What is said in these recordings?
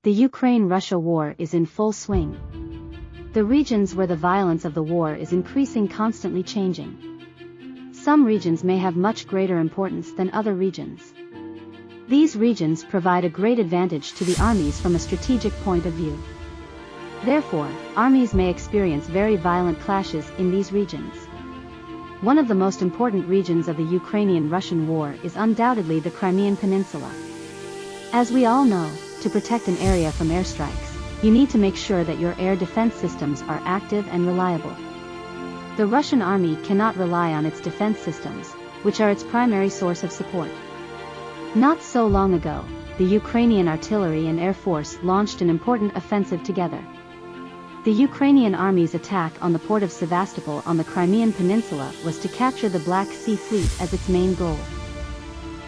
The Ukraine-Russia war is in full swing. The regions where the violence of the war is increasing constantly changing. Some regions may have much greater importance than other regions. These regions provide a great advantage to the armies from a strategic point of view. Therefore, armies may experience very violent clashes in these regions. One of the most important regions of the Ukrainian-Russian war is undoubtedly the Crimean Peninsula. As we all know, to protect an area from airstrikes, you need to make sure that your air defense systems are active and reliable. The Russian army cannot rely on its defense systems, which are its primary source of support. Not so long ago, the Ukrainian artillery and air force launched an important offensive together. The Ukrainian army's attack on the port of Sebastopol on the Crimean Peninsula was to capture the Black Sea Fleet as its main goal.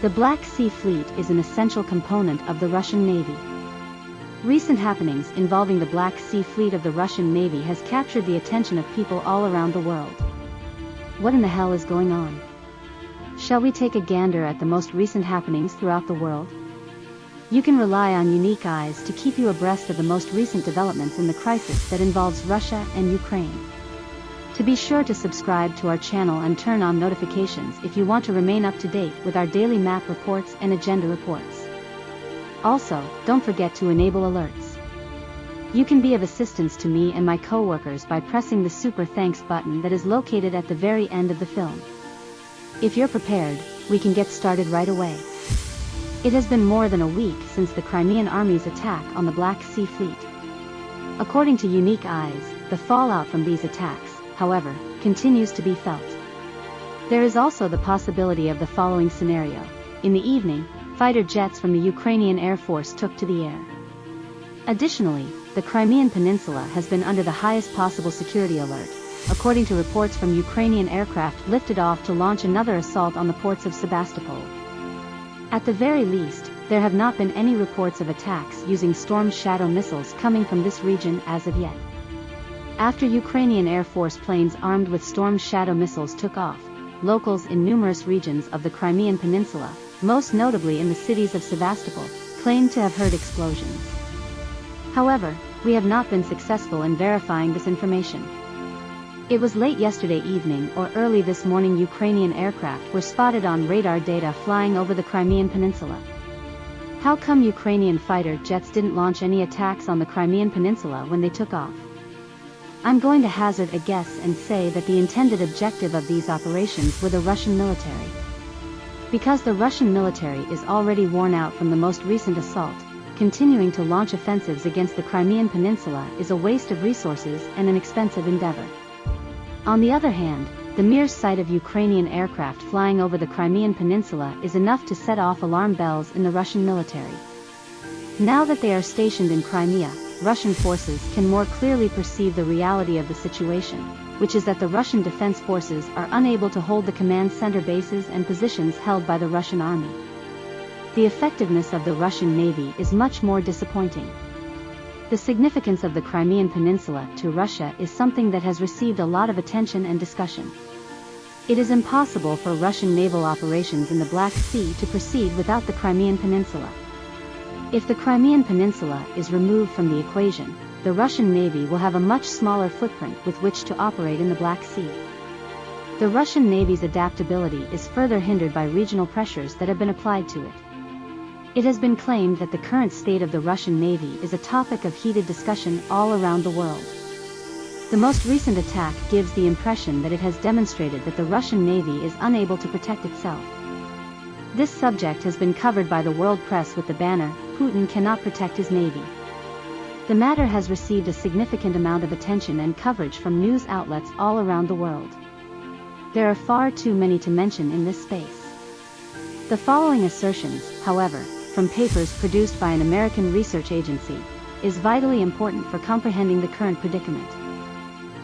The Black Sea Fleet is an essential component of the Russian Navy. Recent happenings involving the Black Sea Fleet of the Russian Navy has captured the attention of people all around the world. What in the hell is going on? Shall we take a gander at the most recent happenings throughout the world? You can rely on unique eyes to keep you abreast of the most recent developments in the crisis that involves Russia and Ukraine. To be sure to subscribe to our channel and turn on notifications if you want to remain up to date with our daily map reports and agenda reports. Also, don't forget to enable alerts. You can be of assistance to me and my co-workers by pressing the Super Thanks button that is located at the very end of the film. If you're prepared, we can get started right away. It has been more than a week since the Crimean Army's attack on the Black Sea Fleet. According to unique eyes, the fallout from these attacks, however, continues to be felt. There is also the possibility of the following scenario. In the evening, fighter jets from the Ukrainian Air Force took to the air. Additionally, the Crimean Peninsula has been under the highest possible security alert, according to reports from Ukrainian aircraft lifted off to launch another assault on the ports of Sebastopol. At the very least, there have not been any reports of attacks using Storm Shadow missiles coming from this region as of yet. After Ukrainian Air Force planes armed with Storm Shadow missiles took off, locals in numerous regions of the Crimean Peninsula, most notably in the cities of Sebastopol, claimed to have heard explosions. However, we have not been successful in verifying this information. It was late yesterday evening or early this morning Ukrainian aircraft were spotted on radar data flying over the Crimean Peninsula. How come Ukrainian fighter jets didn't launch any attacks on the Crimean Peninsula when they took off? I'm going to hazard a guess and say that the intended objective of these operations were the Russian military. Because the Russian military is already worn out from the most recent assault, continuing to launch offensives against the Crimean Peninsula is a waste of resources and an expensive endeavor. On the other hand, the mere sight of Ukrainian aircraft flying over the Crimean Peninsula is enough to set off alarm bells in the Russian military. Now that they are stationed in Crimea, Russian forces can more clearly perceive the reality of the situation, which is that the Russian defense forces are unable to hold the command center bases and positions held by the Russian army. The effectiveness of the Russian Navy is much more disappointing. The significance of the Crimean Peninsula to Russia is something that has received a lot of attention and discussion. It is impossible for Russian naval operations in the Black Sea to proceed without the Crimean Peninsula. If the Crimean Peninsula is removed from the equation, the Russian Navy will have a much smaller footprint with which to operate in the Black Sea. The Russian Navy's adaptability is further hindered by regional pressures that have been applied to it. It has been claimed that the current state of the Russian Navy is a topic of heated discussion all around the world. The most recent attack gives the impression that it has demonstrated that the Russian Navy is unable to protect itself. This subject has been covered by the world press with the banner, "Putin cannot protect his Navy." The matter has received a significant amount of attention and coverage from news outlets all around the world. There are far too many to mention in this space. The following assertions, however, from papers produced by an American research agency, is vitally important for comprehending the current predicament.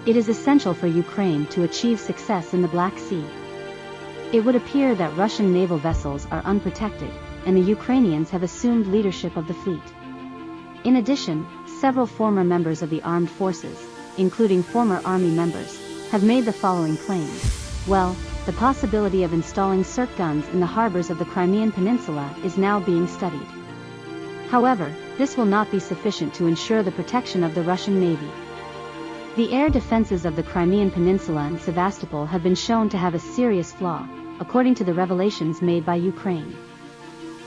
It is essential for Ukraine to achieve success in the Black Sea. It would appear that Russian naval vessels are unprotected, and the Ukrainians have assumed leadership of the fleet. In addition, several former members of the armed forces, including former army members, have made the following claims. Well, the possibility of installing surf guns in the harbors of the Crimean Peninsula is now being studied. However, this will not be sufficient to ensure the protection of the Russian Navy. The air defenses of the Crimean Peninsula and Sebastopol have been shown to have a serious flaw, according to the revelations made by Ukraine.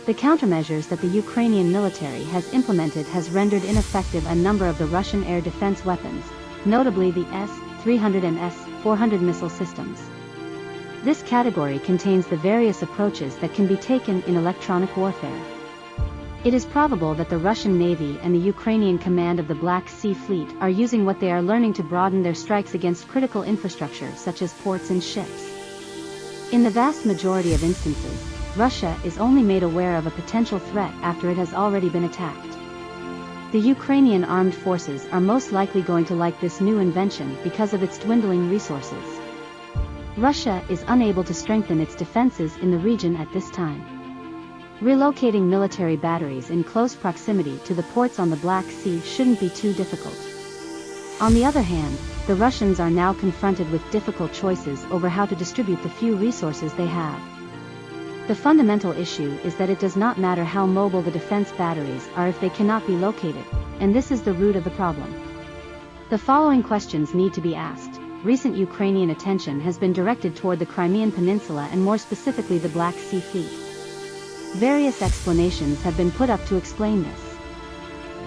The countermeasures that the Ukrainian military has implemented has rendered ineffective a number of the Russian air defense weapons, notably the S-300 and S-400 missile systems. This category contains the various approaches that can be taken in electronic warfare. It is probable that the Russian Navy and the Ukrainian command of the Black Sea Fleet are using what they are learning to broaden their strikes against critical infrastructure such as ports and ships. In the vast majority of instances, Russia is only made aware of a potential threat after it has already been attacked. The Ukrainian armed forces are most likely going to like this new invention because of its dwindling resources. Russia is unable to strengthen its defenses in the region at this time. Relocating military batteries in close proximity to the ports on the Black Sea shouldn't be too difficult. On the other hand, the Russians are now confronted with difficult choices over how to distribute the few resources they have. The fundamental issue is that it does not matter how mobile the defense batteries are if they cannot be located, and this is the root of the problem. The following questions need to be asked. Recent Ukrainian attention has been directed toward the Crimean Peninsula and more specifically the Black Sea Fleet. Various explanations have been put up to explain this.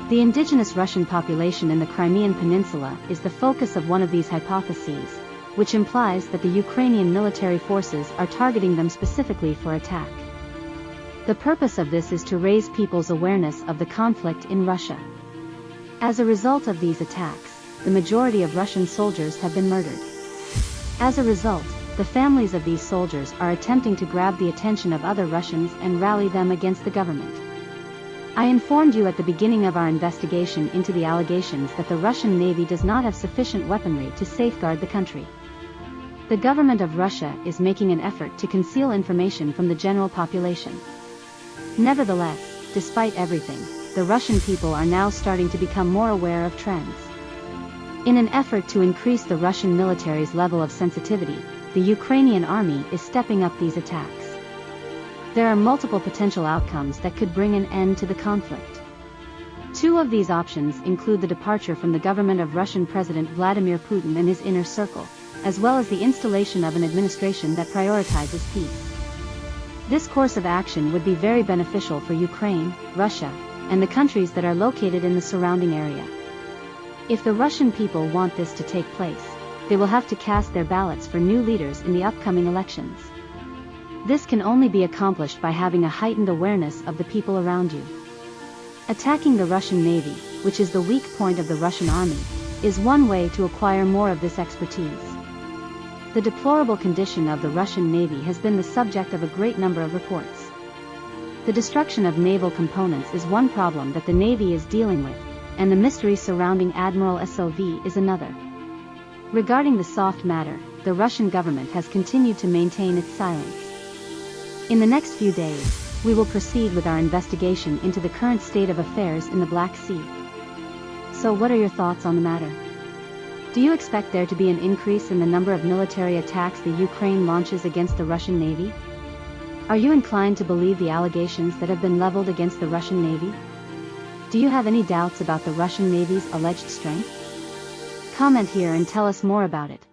The indigenous Russian population in the Crimean Peninsula is the focus of one of these hypotheses, which implies that the Ukrainian military forces are targeting them specifically for attack. The purpose of this is to raise people's awareness of the conflict in Russia. As a result of these attacks, the majority of Russian soldiers have been murdered. As a result, the families of these soldiers are attempting to grab the attention of other Russians and rally them against the government. I informed you at the beginning of our investigation into the allegations that the Russian Navy does not have sufficient weaponry to safeguard the country. The government of Russia is making an effort to conceal information from the general population. Nevertheless, despite everything, the Russian people are now starting to become more aware of trends. In an effort to increase the Russian military's level of sensitivity, the Ukrainian army is stepping up these attacks. There are multiple potential outcomes that could bring an end to the conflict. Two of these options include the departure from the government of Russian President Vladimir Putin and his inner circle, as well as the installation of an administration that prioritizes peace. This course of action would be very beneficial for Ukraine, Russia, and the countries that are located in the surrounding area. If the Russian people want this to take place, they will have to cast their ballots for new leaders in the upcoming elections. This can only be accomplished by having a heightened awareness of the people around you. Attacking the Russian Navy, which is the weak point of the Russian army, is one way to acquire more of this expertise. The deplorable condition of the Russian Navy has been the subject of a great number of reports. The destruction of naval components is one problem that the Navy is dealing with, and the mystery surrounding Admiral SOV is another. Regarding the soft matter, the Russian government has continued to maintain its silence. In the next few days, we will proceed with our investigation into the current state of affairs in the Black Sea. So what are your thoughts on the matter? Do you expect there to be an increase in the number of military attacks the Ukraine launches against the Russian Navy? Are you inclined to believe the allegations that have been leveled against the Russian Navy? Do you have any doubts about the Russian Navy's alleged strength? Comment here and tell us more about it.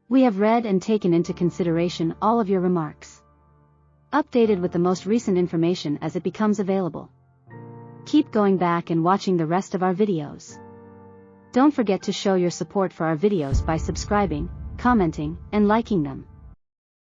We have read and taken into consideration all of your remarks. Updated with the most recent information as it becomes available. Keep going back and watching the rest of our videos. Don't forget to show your support for our videos by subscribing, commenting, and liking them.